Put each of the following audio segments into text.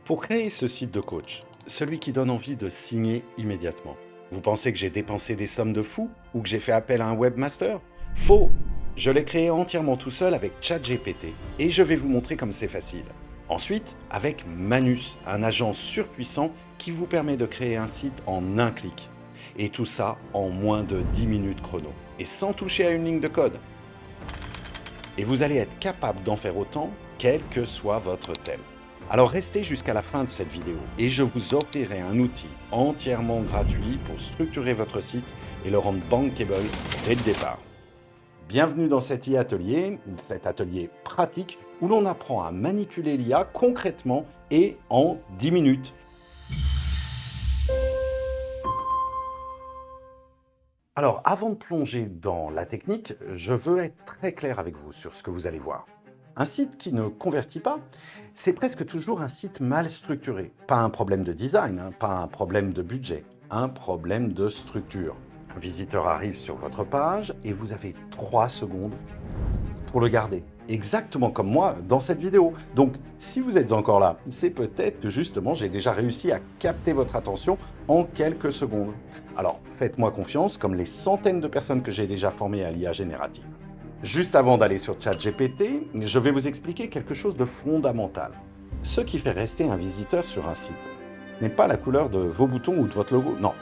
Pour créer ce site de coach, celui qui donne envie de signer immédiatement, vous pensez que j'ai dépensé des sommes de fou ou que j'ai fait appel à un webmaster? Faux! Je l'ai créé entièrement tout seul avec ChatGPT et je vais vous montrer comme c'est facile. Ensuite, avec Manus, un agent surpuissant qui vous permet de créer un site en un clic. Et tout ça en moins de 10 minutes chrono et sans toucher à une ligne de code. Et vous allez être capable d'en faire autant, quel que soit votre thème. Alors restez jusqu'à la fin de cette vidéo et je vous offrirai un outil entièrement gratuit pour structurer votre site et le rendre bankable dès le départ. Bienvenue dans cet e-atelier, cet atelier pratique où l'on apprend à manipuler l'IA concrètement et en 10 minutes. Alors, avant de plonger dans la technique, je veux être très clair avec vous sur ce que vous allez voir. Un site qui ne convertit pas, c'est presque toujours un site mal structuré. Pas un problème de design, pas un problème de budget, un problème de structure. Un visiteur arrive sur votre page et vous avez 3 secondes pour le garder. Exactement comme moi dans cette vidéo. Donc, si vous êtes encore là, c'est peut-être que justement j'ai déjà réussi à capter votre attention en quelques secondes. Alors, faites-moi confiance, comme les centaines de personnes que j'ai déjà formées à l'IA générative. Juste avant d'aller sur ChatGPT, je vais vous expliquer quelque chose de fondamental. Ce qui fait rester un visiteur sur un site n'est pas la couleur de vos boutons ou de votre logo, non.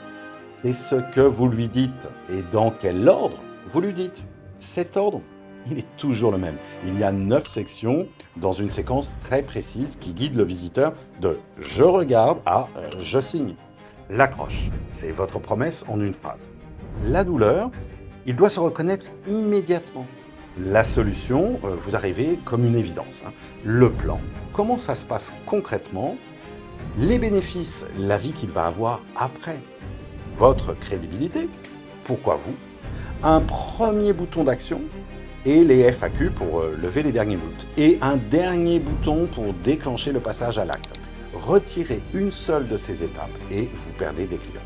C'est ce que vous lui dites et dans quel ordre vous lui dites. Cet ordre, il est toujours le même. Il y a 9 sections dans une séquence très précise qui guide le visiteur de « je regarde » à « je signe ». L'accroche, c'est votre promesse en une phrase. La douleur, il doit se reconnaître immédiatement. La solution, vous arrivez comme une évidence. Le plan, comment ça se passe concrètement? Les bénéfices, la vie qu'il va avoir après. Votre crédibilité, pourquoi vous? Un premier bouton d'action et les FAQ pour lever les derniers doutes. Et un dernier bouton pour déclencher le passage à l'acte. Retirez une seule de ces étapes et vous perdez des clients.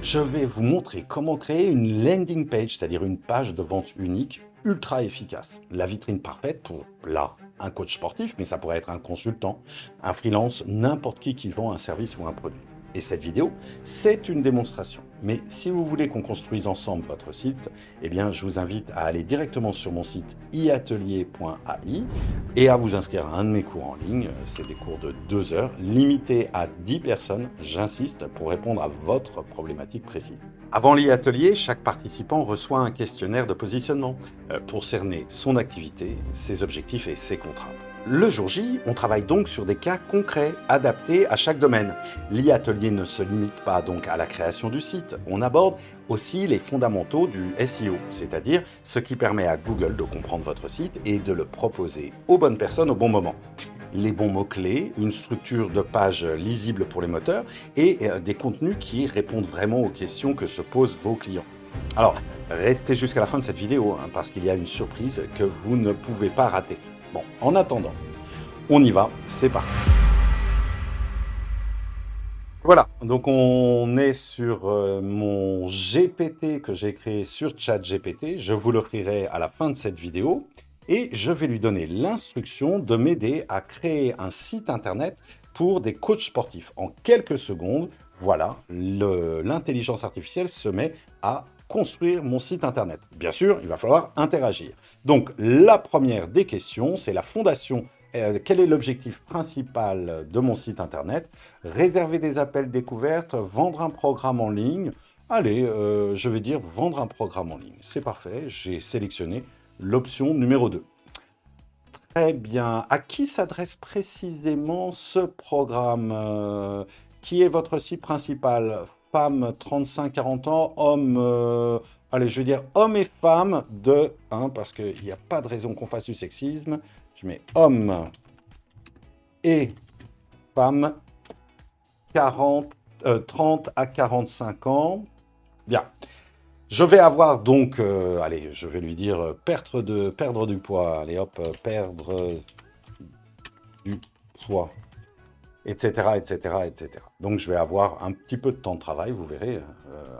Je vais vous montrer comment créer une landing page, c'est-à-dire une page de vente unique, ultra efficace. La vitrine parfaite pour, là, un coach sportif, mais ça pourrait être un consultant, un freelance, n'importe qui vend un service ou un produit. Et cette vidéo, c'est une démonstration. Mais si vous voulez qu'on construise ensemble votre site, eh bien, je vous invite à aller directement sur mon site iatelier.ai et à vous inscrire à un de mes cours en ligne. C'est des cours de 2 heures, limités à 10 personnes, j'insiste, pour répondre à votre problématique précise. Avant l'e-atelier, chaque participant reçoit un questionnaire de positionnement pour cerner son activité, ses objectifs et ses contraintes. Le jour J, on travaille donc sur des cas concrets, adaptés à chaque domaine. L'e-atelier ne se limite pas donc à la création du site. On aborde aussi les fondamentaux du SEO, c'est-à-dire ce qui permet à Google de comprendre votre site et de le proposer aux bonnes personnes au bon moment. Les bons mots-clés, une structure de page lisible pour les moteurs et des contenus qui répondent vraiment aux questions que se posent vos clients. Alors, restez jusqu'à la fin de cette vidéo parce qu'il y a une surprise que vous ne pouvez pas rater. Bon, en attendant, on y va, c'est parti. Voilà, donc on est sur mon GPT que j'ai créé sur ChatGPT. Je vous l'offrirai à la fin de cette vidéo et je vais lui donner l'instruction de m'aider à créer un site internet pour des coachs sportifs. En quelques secondes, voilà, l'intelligence artificielle se met à construire mon site internet. Bien sûr, il va falloir interagir. Donc, la première des questions, c'est la fondation. Quel est l'objectif principal de mon site internet? Réserver des appels découvertes, vendre un programme en ligne. Allez, je vais dire vendre un programme en ligne. C'est parfait, j'ai sélectionné l'option numéro 2. Très bien. À qui s'adresse précisément ce programme? Qui est votre site principal? Femmes 35-40 ans, hommes, allez, je vais dire hommes et femmes de, parce qu'il n'y a pas de raison qu'on fasse du sexisme. Je mets hommes et femmes 30 à 45 ans. Bien. Je vais avoir donc, allez, je vais lui dire perdre du poids. Allez hop, perdre du poids. Etc., etc., etc. Donc, je vais avoir un petit peu de temps de travail, vous verrez,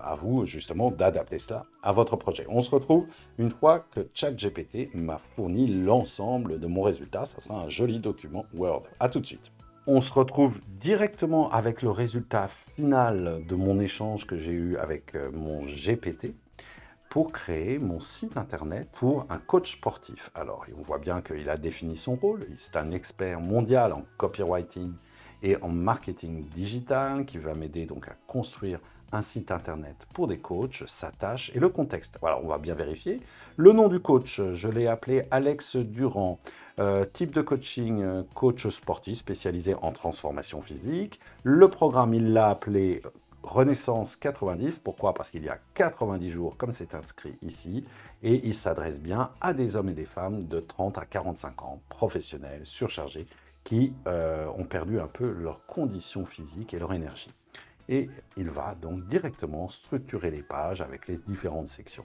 à vous, justement, d'adapter cela à votre projet. On se retrouve une fois que ChatGPT m'a fourni l'ensemble de mon résultat. Ça sera un joli document Word. À tout de suite. on se retrouve directement avec le résultat final de mon échange que j'ai eu avec mon GPT pour créer mon site internet pour un coach sportif. Alors, on voit bien qu'il a défini son rôle. C'est un expert mondial en copywriting et en marketing digital qui va m'aider donc à construire un site internet pour des coachs, sa tâche et le contexte. Voilà, on va bien vérifier. Le nom du coach, je l'ai appelé Alex Durand. Type de coaching, coach sportif spécialisé en transformation physique. Le programme, il l'a appelé Renaissance 90. Pourquoi? Parce qu'il y a 90 jours, comme c'est inscrit ici, et il s'adresse bien à des hommes et des femmes de 30 à 45 ans, professionnels, surchargés, qui ont perdu un peu leurs conditions physiques et leur énergie. Et il va donc directement structurer les pages avec les différentes sections.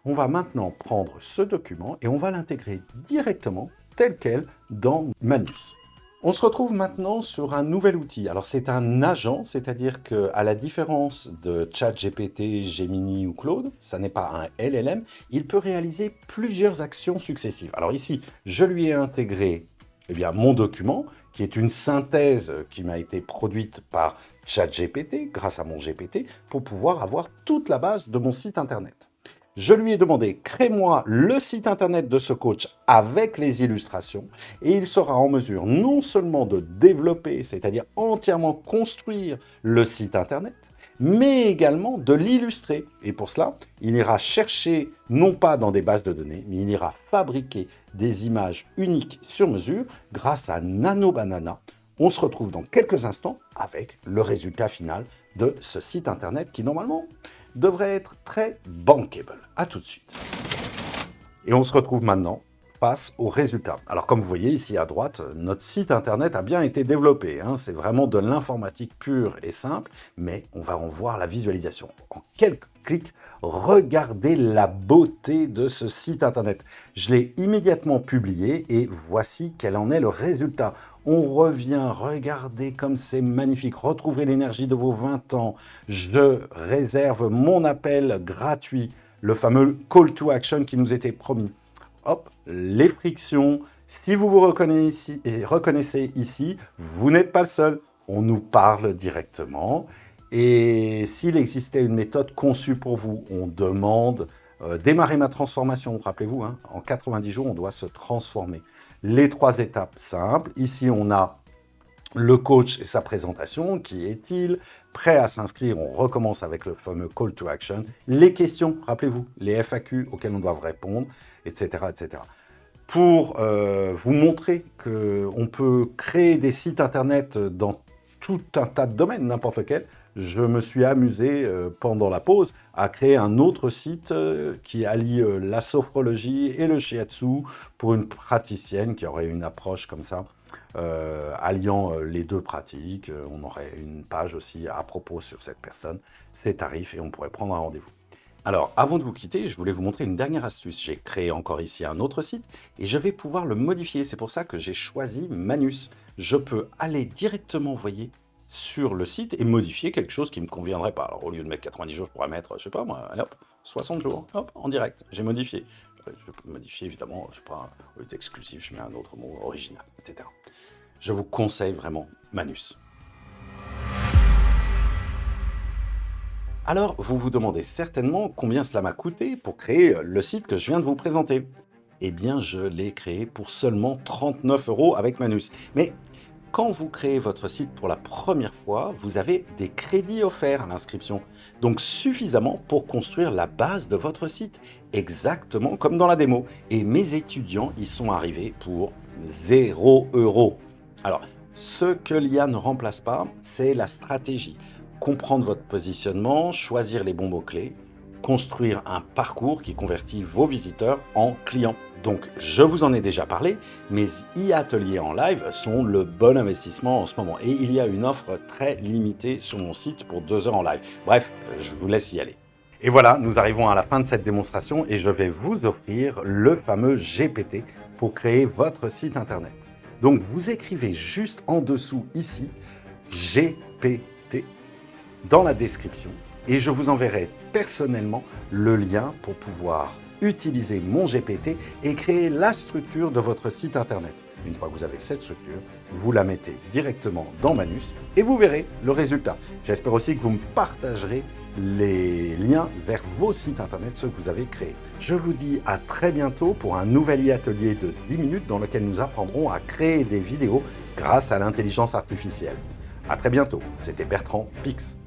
On va maintenant prendre ce document et on va l'intégrer directement, tel quel, dans Manus. On se retrouve maintenant sur un nouvel outil. Alors c'est un agent, c'est-à-dire qu'à la différence de ChatGPT, Gemini ou Claude, ça n'est pas un LLM, il peut réaliser plusieurs actions successives. Alors ici, je lui ai intégré mon document, qui est une synthèse qui m'a été produite par ChatGPT, grâce à mon GPT, pour pouvoir avoir toute la base de mon site internet. Je lui ai demandé, crée-moi le site internet de ce coach avec les illustrations, et il sera en mesure non seulement de développer, c'est-à-dire entièrement construire le site internet, mais également de l'illustrer. Et pour cela, il ira chercher, non pas dans des bases de données, mais il ira fabriquer des images uniques sur mesure grâce à Nano Banana. On se retrouve dans quelques instants avec le résultat final de ce site internet qui, normalement, devrait être très bankable. À tout de suite. Et on se retrouve maintenant face aux résultats. Alors, comme vous voyez ici à droite, notre site internet a bien été développé. C'est vraiment de l'informatique pure et simple, mais on va en voir la visualisation. En quelques clics, regardez la beauté de ce site internet. Je l'ai immédiatement publié et voici quel en est le résultat. On revient, regardez comme c'est magnifique. Retrouverez l'énergie de vos 20 ans. Je réserve mon appel gratuit, le fameux call to action qui nous était promis. Hop, les frictions. Si vous vous reconnaissez ici, vous n'êtes pas le seul. On nous parle directement. Et s'il existait une méthode conçue pour vous, on demande démarrer ma transformation. Rappelez-vous, en 90 jours, on doit se transformer. Les 3 étapes simples. Ici, on a le coach et sa présentation. Qui est-il? Prêt à s'inscrire? On recommence avec le fameux call to action. Les questions, rappelez-vous, les FAQ auxquelles on doit répondre, etc. etc. Pour vous montrer qu'on peut créer des sites internet dans tout un tas de domaines, n'importe lequel, je me suis amusé pendant la pause à créer un autre site qui allie la sophrologie et le shiatsu pour une praticienne qui aurait une approche comme ça, alliant les deux pratiques. On aurait une page aussi à propos sur cette personne, ses tarifs, et on pourrait prendre un rendez-vous. Alors, avant de vous quitter, je voulais vous montrer une dernière astuce. J'ai créé encore ici un autre site et je vais pouvoir le modifier. C'est pour ça que j'ai choisi Manus. Je peux aller directement, vous voyez, sur le site et modifier quelque chose qui ne me conviendrait pas. Alors, au lieu de mettre 90 jours, je pourrais mettre, je sais pas moi, allez hop, 60 jours, hop, en direct, j'ai modifié. Je peux modifier, évidemment, je sais pas, au lieu d'exclusif, je mets un autre mot, original, etc. Je vous conseille vraiment Manus. Alors, vous vous demandez certainement combien cela m'a coûté pour créer le site que je viens de vous présenter. Eh bien, je l'ai créé pour seulement 39 € avec Manus. Mais quand vous créez votre site pour la première fois, vous avez des crédits offerts à l'inscription. Donc suffisamment pour construire la base de votre site, exactement comme dans la démo. Et mes étudiants y sont arrivés pour 0 €. Alors, ce que l'IA ne remplace pas, c'est la stratégie. Comprendre votre positionnement, choisir les bons mots-clés, construire un parcours qui convertit vos visiteurs en clients. Donc, je vous en ai déjà parlé, mes e-ateliers en live sont le bon investissement en ce moment. Et il y a une offre très limitée sur mon site pour 2 heures en live. Bref, je vous laisse y aller. Et voilà, nous arrivons à la fin de cette démonstration et je vais vous offrir le fameux GPT pour créer votre site internet. Donc, vous écrivez juste en dessous ici, GPT, dans la description et je vous enverrai personnellement le lien pour pouvoir utiliser mon GPT et créer la structure de votre site internet. Une fois que vous avez cette structure, vous la mettez directement dans Manus et vous verrez le résultat. J'espère aussi que vous me partagerez les liens vers vos sites internet, ceux que vous avez créés. Je vous dis à très bientôt pour un nouvel e-atelier de 10 minutes dans lequel nous apprendrons à créer des vidéos grâce à l'intelligence artificielle. À très bientôt, c'était Bertrand Pix.